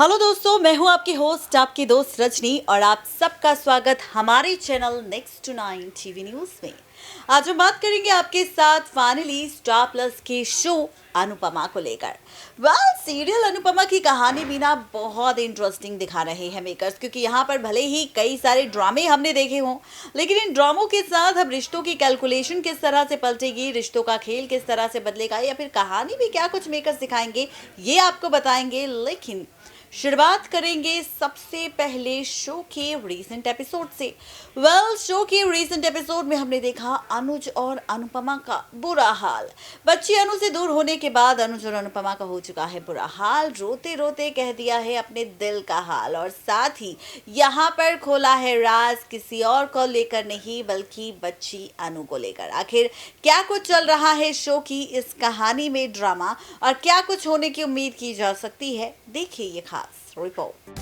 Hello दोस्तों, मैं हूं आपकी होस्ट, आपकी दोस्त रजनी और आप सबका स्वागत हमारे channel next to 9 TV news में। आज हम बात करेंगे आपके साथ फाइनली स्टार प्लस के शो अनुपमा को लेकर। सीरियल अनुपमा की कहानी भी ना बहुत इंटरेस्टिंग दिखा रहे हैं मेकर्स, क्योंकि यहाँ पर भले ही कई सारे ड्रामे हमने देखे हों, लेकिन इन ड्रामों के साथ अब रिश्तों की कैलकुलेशन किस तरह से पलटेगी, रिश्तों का खेल किस तरह से बदलेगा या फिर कहानी भी क्या कुछ मेकर्स दिखाएंगे, ये आपको बताएंगे। लेकिन शुरुआत करेंगे सबसे पहले शो के रीसेंट एपिसोड से। शो के रीसेंट एपिसोड में हमने देखा अनुज और अनुपमा का बुरा हाल। बच्ची अनु से दूर होने के बाद अनुज और अनुपमा का हो चुका है बुरा हाल। रोते रोते कह दिया है अपने दिल का हाल और साथ ही यहाँ पर खोला है राज, किसी और को लेकर नहीं बल्कि बच्ची अनु को लेकर। आखिर क्या कुछ चल रहा है शो की इस कहानी में ड्रामा और क्या कुछ होने की उम्मीद की जा सकती है, देखिए ये खास रिपोर्ट।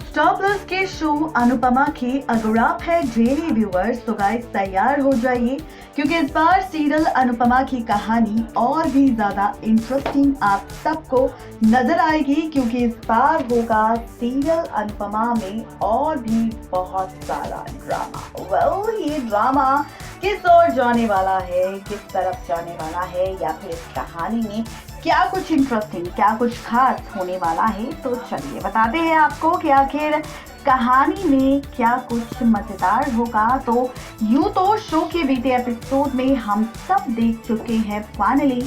स्टार प्लस के शो अनुपमा की अगर आप है डेली व्यूअर्स तो गाइस तैयार हो जाइए, क्योंकि इस बार सीरियल अनुपमा की कहानी और भी ज्यादा इंटरेस्टिंग आप सबको नजर आएगी, क्योंकि इस बार होगा सीरियल अनुपमा में और भी बहुत सारा ड्रामा। ये ड्रामा किस ओर जाने वाला है, किस तरफ जाने वाला है, या फिर इस कहानी में क्या कुछ इंटरेस्टिंग, क्या कुछ खास होने वाला है, तो चलिए बताते हैं आपको कि आखिर कहानी में क्या कुछ मजेदार होगा। तो यूं तो शो के बीते एपिसोड में हम सब देख चुके हैं फाइनली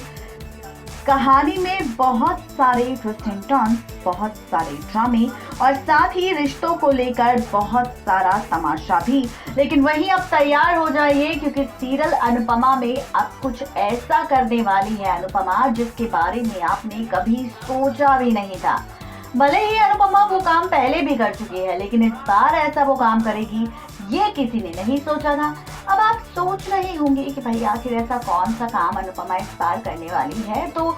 कहानी में बहुत सारे ट्विस्ट एंड टर्न्स, बहुत सारे ड्रामे और साथ ही रिश्तों को लेकर बहुत सारा तमाशा भी। लेकिन वहीं अब तैयार हो जाइए, क्योंकि सीरियल अनुपमा में अब कुछ ऐसा करने वाली है अनुपमा जिसके बारे में आपने कभी सोचा भी नहीं था। भले ही अनुपमा वो काम पहले भी कर चुकी है, लेकिन इस बार ऐसा वो काम करेगी ये किसी ने नहीं सोचा था। अब आप सोच रहे होंगे कि भाई आखिर ऐसा कौन सा काम अनुपमा इस बार करने वाली है। तो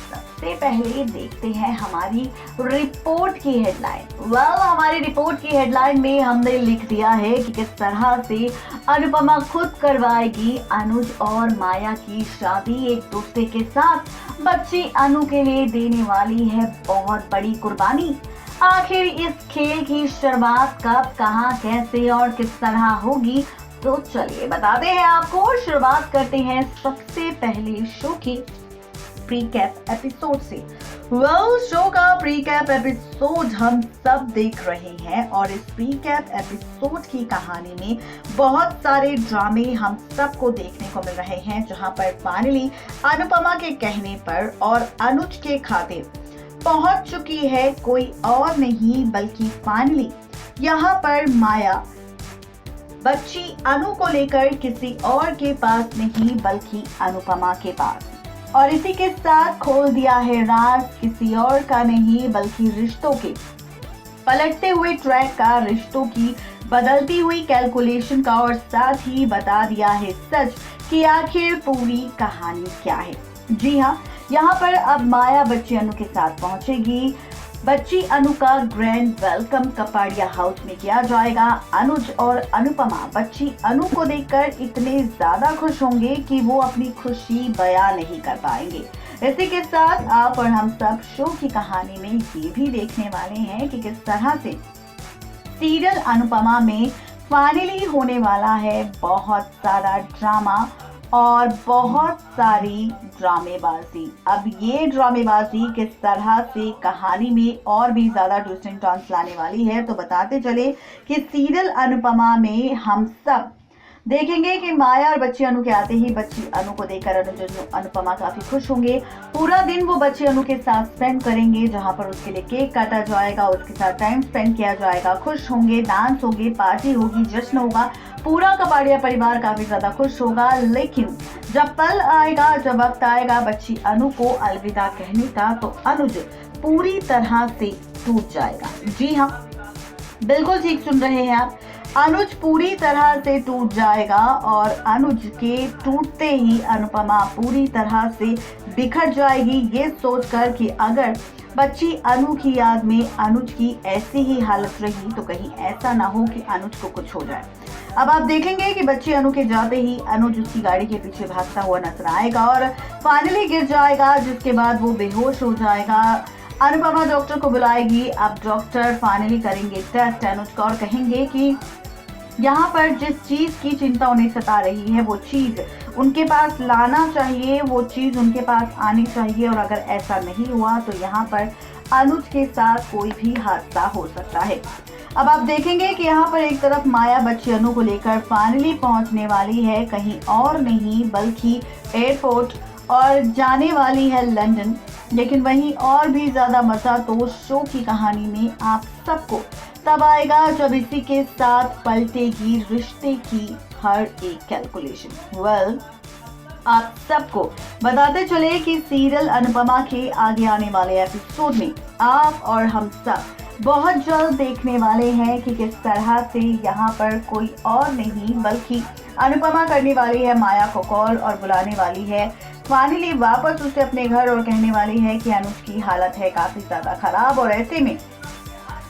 सबसे पहले देखते हैं हमारी रिपोर्ट की हेडलाइन। हमारी रिपोर्ट की हेडलाइन में हमने लिख दिया है कि किस तरह से अनुपमा खुद करवाएगी अनुज और माया की शादी एक दूसरे के साथ। बच्ची अनु के लिए देने वाली है बहुत बड़ी कुर्बानी। आखिर इस खेल की शुरुआत कब, कहां, कैसे और किस तरह होगी, तो चलिए बताते हैं आपको। शुरुआत करते हैं सबसे पहले शो की प्रीकैप एपिसोड से। शो का प्रीकैप एपिसोड हम सब देख रहे हैं और इस प्रीकैप एपिसोड की कहानी में बहुत सारे ड्रामे हम सबको देखने को मिल रहे हैं, जहां पर फाइनली अनुपमा के कहने पर और अनुज के खाते पहुंच चुकी है कोई और नहीं बल्कि फाइनली यहाँ पर माया बच्ची अनु को लेकर किसी और के पास नहीं बल्कि अनुपमा के पास, और इसी के साथ खोल दिया है राज, किसी और का नहीं बल्कि रिश्तों के पलटते हुए ट्रैक का, रिश्तों की बदलती हुई कैलकुलेशन का, और साथ ही बता दिया है सच कि आखिर पूरी कहानी क्या है। जी हाँ, यहाँ पर अब माया बच्ची अनु के साथ पहुंचेगी। बच्ची अनु का ग्रैंड वेलकम कपाड़िया हाउस में किया जाएगा। अनुज और अनुपमा बच्ची अनु को देखकर इतने ज्यादा खुश होंगे कि वो अपनी खुशी बयां नहीं कर पाएंगे। इसी के साथ आप और हम सब शो की कहानी में ये भी देखने वाले हैं कि किस तरह से सीरियल अनुपमा में फाइनली होने वाला है बहुत सारा ड्रामा और बहुत सारी ड्रामेबाजी। अब ये ड्रामेबाजी किस तरह से कहानी में और भी ज्यादा ट्विस्ट एंड टर्न्स लाने वाली है, तो बताते चले कि सीरियल अनुपमा में हम सब देखेंगे कि माया और बच्ची अनु के आते ही बच्ची अनु को देखकर अनुपमा काफी खुश होंगे। पूरा दिन वो बच्ची अनु के साथ स्पेंड करेंगे, जहां पर उसके लिए केक काटा जाएगा, उसके साथ टाइम स्पेंड किया जाएगा, खुश होंगे, डांस होंगे, पार्टी होगी, जश्न होगा, पूरा कपाड़िया परिवार काफी ज्यादा खुश होगा। लेकिन जब पल आएगा, जब वक्त आएगा बच्ची अनु को अलविदा कहने का, तो अनुज पूरी तरह से टूट जाएगा। जी हाँ, बिल्कुल ठीक सुन रहे हैं आप, अनुज पूरी तरह से टूट जाएगा और अनुज के टूटते ही अनुपमा पूरी तरह से बिखर जाएगी, ये सोचकर कि अगर बच्ची अनु की याद में अनुज की ऐसी ही हालत रही तो कहीं ऐसा ना हो कि अनुज को कुछ हो जाए। अब आप देखेंगे कि बच्ची अनु के जाते ही अनुज उसकी गाड़ी के पीछे भागता हुआ नजर आएगा और फाइनली गिर जाएगा, जिसके बाद वो बेहोश हो जाएगा। अनुपमा डॉक्टर को बुलाएगी। अब डॉक्टर फाइनली करेंगे टेस्ट अनुज को और कहेंगे कि यहाँ पर जिस चीज की चिंता उन्हें सता रही है वो चीज उनके पास लाना चाहिए, वो चीज उनके पास आनी चाहिए, और अगर ऐसा नहीं हुआ तो यहाँ पर अनुज के साथ कोई भी हादसा हो सकता है। अब आप देखेंगे कि यहाँ पर एक तरफ माया बच्ची अनु को लेकर फाइनली पहुंचने वाली है, कहीं और नहीं बल्कि एयरपोर्ट, और जाने वाली है लंदन। लेकिन वहीं और भी ज्यादा मजा तो शो की कहानी में आप सबको तब आएगा जब इसी के साथ पलटेगी रिश्ते की हर एक कैलकुलेशन। आप सबको बताते चले कि सीरियल अनुपमा के आगे आने वाले एपिसोड में आप और हम सब बहुत जल्द देखने वाले हैं कि किस तरह से यहाँ पर कोई और नहीं बल्कि अनुपमा करने वाली है माया को कॉल और बुलाने वाली है फाइनली वापस उसे अपने घर, और कहने वाली है कि अनुज की हालत है काफी ज्यादा खराब, और ऐसे में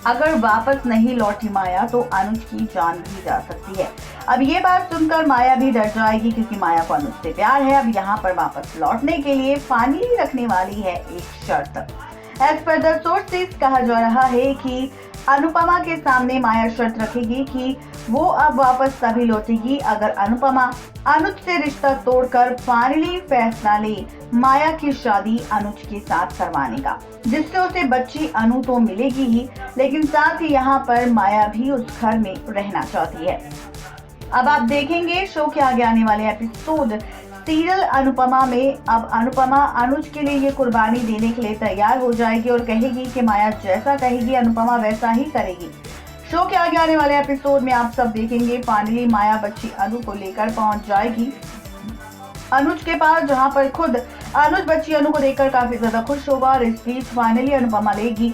अगर वापस नहीं लौटी माया तो अनुज की जान भी जा सकती है। अब ये बात सुनकर माया भी डर जाएगी क्योंकि माया को अनुज से प्यार है। अब यहाँ पर वापस लौटने के लिए फाइनली रखने वाली है एक शर्त। एज पर द सोर्सेस कहा जा रहा है कि अनुपमा के सामने माया शर्त रखेगी कि वो अब वापस तभी लौटेगी अगर अनुपमा अनुज से रिश्ता तोड़कर फाइनली फैसला ले माया की शादी अनुज के साथ करवाने का, जिससे उसे बच्ची अनु तो मिलेगी ही, लेकिन साथ ही यहाँ पर माया भी उस घर में रहना चाहती है। अब आप देखेंगे शो के आगे आने वाले एपिसोड सीरियल अनुपमा में अब अनुपमा अनुज के लिए ये कुर्बानी देने के लिए तैयार हो जाएगी और कहेगी कि माया जैसा कहेगी अनुपमा वैसा ही करेगी। शो के आगे आने वाले एपिसोड में आप सब देखेंगे फाइनली माया बच्ची अनु को लेकर पहुंच जाएगी अनुज के पास, जहां पर खुद अनुज बच्ची अनु को देखकर काफी ज्यादा खुश होगा। और इस बीच फाइनली अनुपमा लेगी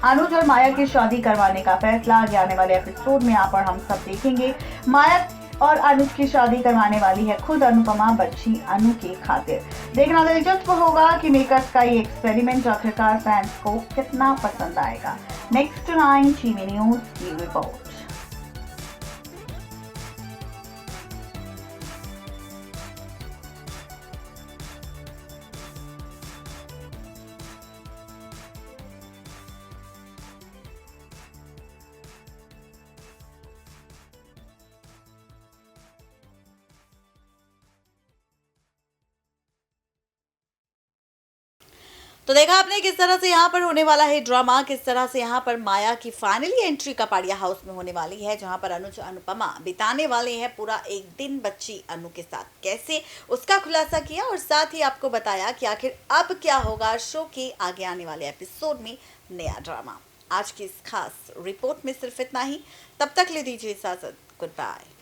अनुज और माया की शादी करवाने का फैसला। आगे आने वाले एपिसोड में आप और हम सब देखेंगे माया और अनुज की शादी करवाने वाली है खुद अनुपमा बच्ची अनु के खातिर। देखना दिलचस्प होगा कि मेकर्स का ये एक्सपेरिमेंट आखिरकार फैंस को कितना पसंद आएगा। नेक्स्ट 9 टीवी न्यूज की रिपोर्ट। तो देखा आपने किस तरह से यहाँ पर होने वाला है ड्रामा, किस तरह से यहाँ पर माया की फाइनली एंट्री कपाड़िया हाउस में होने वाली है, जहाँ पर अनुज अनुपमा बिताने वाले हैं पूरा एक दिन बच्ची अनु के साथ। कैसे उसका खुलासा किया और साथ ही आपको बताया कि आखिर अब क्या होगा शो के आगे आने वाले एपिसोड में नया ड्रामा। आज की इस खास रिपोर्ट में सिर्फ इतना ही। तब तक ले दीजिए इजाजत। Good bye.